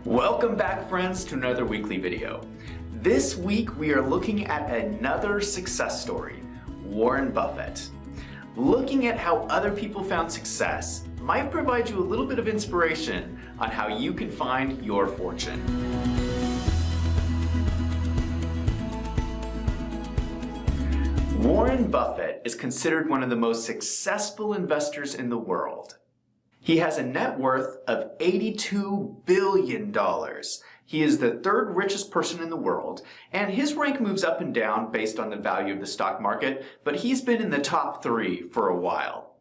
Welcome back, friends, to another weekly video. This week we are looking at another success story, Warren Buffett. Looking at how other people found success might provide you a little bit of inspiration on how you can find your fortune. Warren Buffett is considered one of the most successful investors in the world. He has a net worth of $82 billion. He is the third richest person in the world, and his rank moves up and down based on the value of the stock market, but he's been in the top 3 for a while.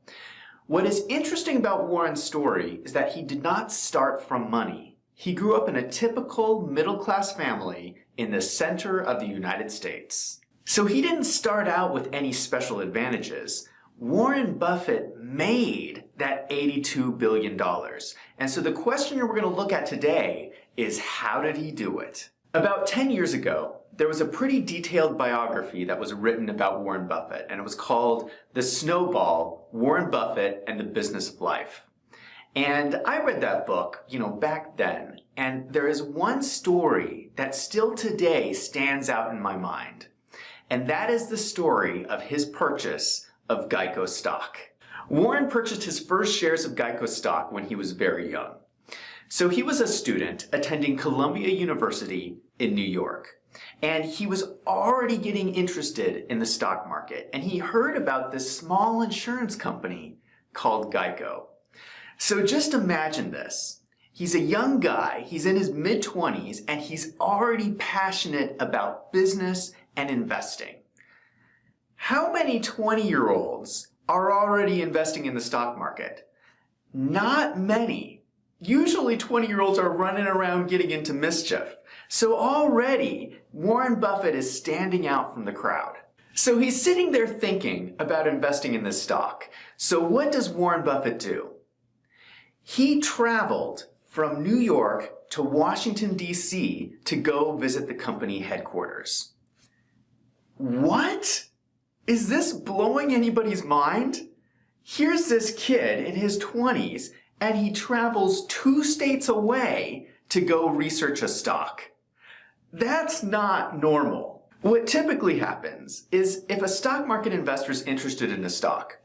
What is interesting about Warren's story is that he did not start from money. He grew up in a typical middle-class family in the center of the United States. So he didn't start out with any special advantages. Warren Buffett made that $82 billion. And so the question we're going to look at today is, how did he do it? About 10 years ago, there was a pretty detailed biography that was written about Warren Buffett, and it was called The Snowball, Warren Buffett and the Business of Life. And I read that book, back then, and there is one story that still today stands out in my mind. And that is the story of his purchase of Geico stock. Warren purchased his first shares of Geico stock when he was very young. So he was a student attending Columbia University in New York. And he was already getting interested in the stock market. And he heard about this small insurance company called Geico. So just imagine this. He's a young guy, he's in his mid-20s, and he's already passionate about business and investing. How many 20-year-olds are already investing in the stock market? Not many. Usually 20-year-olds are running around getting into mischief. So already Warren Buffett is standing out from the crowd. So he's sitting there thinking about investing in this stock. So what does Warren Buffett do? He traveled from New York to Washington, D.C. to go visit the company headquarters. What? Is this blowing anybody's mind? Here's this kid in his 20s, and he travels 2 states away to go research a stock. That's not normal. What typically happens is if a stock market investor is interested in a stock,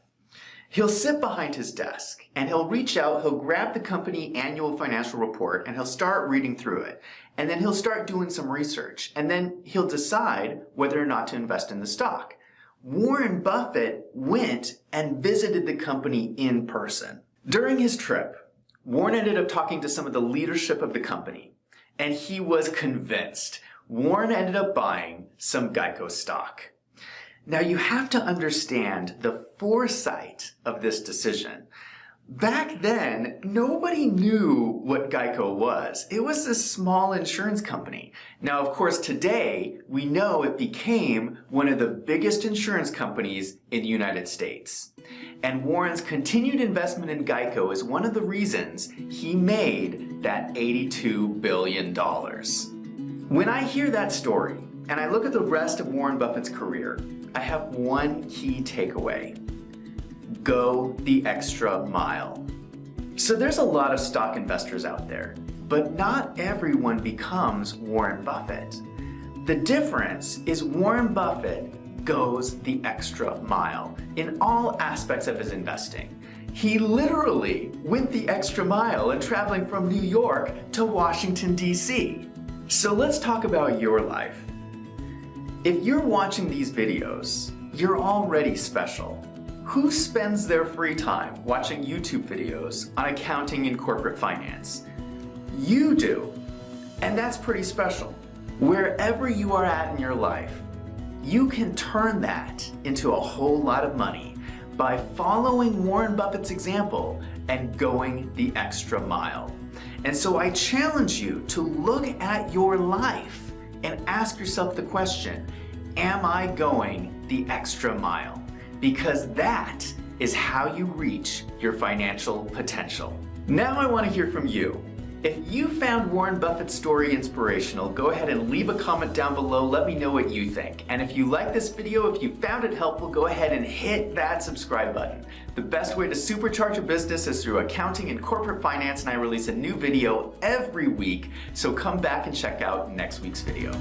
he'll sit behind his desk and he'll reach out, he'll grab the company annual financial report and he'll start reading through it. And then he'll start doing some research and then he'll decide whether or not to invest in the stock. Warren Buffett went and visited the company in person. During his trip, Warren ended up talking to some of the leadership of the company, and he was convinced. Warren ended up buying some Geico stock. Now you have to understand the foresight of this decision. Back then, nobody knew what Geico was. It was a small insurance company. Now, of course, today, we know it became one of the biggest insurance companies in the United States. And Warren's continued investment in Geico is one of the reasons he made that $82 billion. When I hear that story, and I look at the rest of Warren Buffett's career, I have one key takeaway. Go the extra mile. So there's a lot of stock investors out there, but not everyone becomes Warren Buffett. The difference is Warren Buffett goes the extra mile in all aspects of his investing. He literally went the extra mile in traveling from New York to Washington, D.C. So let's talk about your life. If you're watching these videos, you're already special. Who spends their free time watching YouTube videos on accounting and corporate finance? You do. And that's pretty special. Wherever you are at in your life, you can turn that into a whole lot of money by following Warren Buffett's example and going the extra mile. And so I challenge you to look at your life and ask yourself the question, am I going the extra mile? Because that is how you reach your financial potential. Now I want to hear from you. If you found Warren Buffett's story inspirational, go ahead and leave a comment down below. Let me know what you think. And if you like this video, if you found it helpful, go ahead and hit that subscribe button. The best way to supercharge a business is through accounting and corporate finance, and I release a new video every week, so come back and check out next week's video.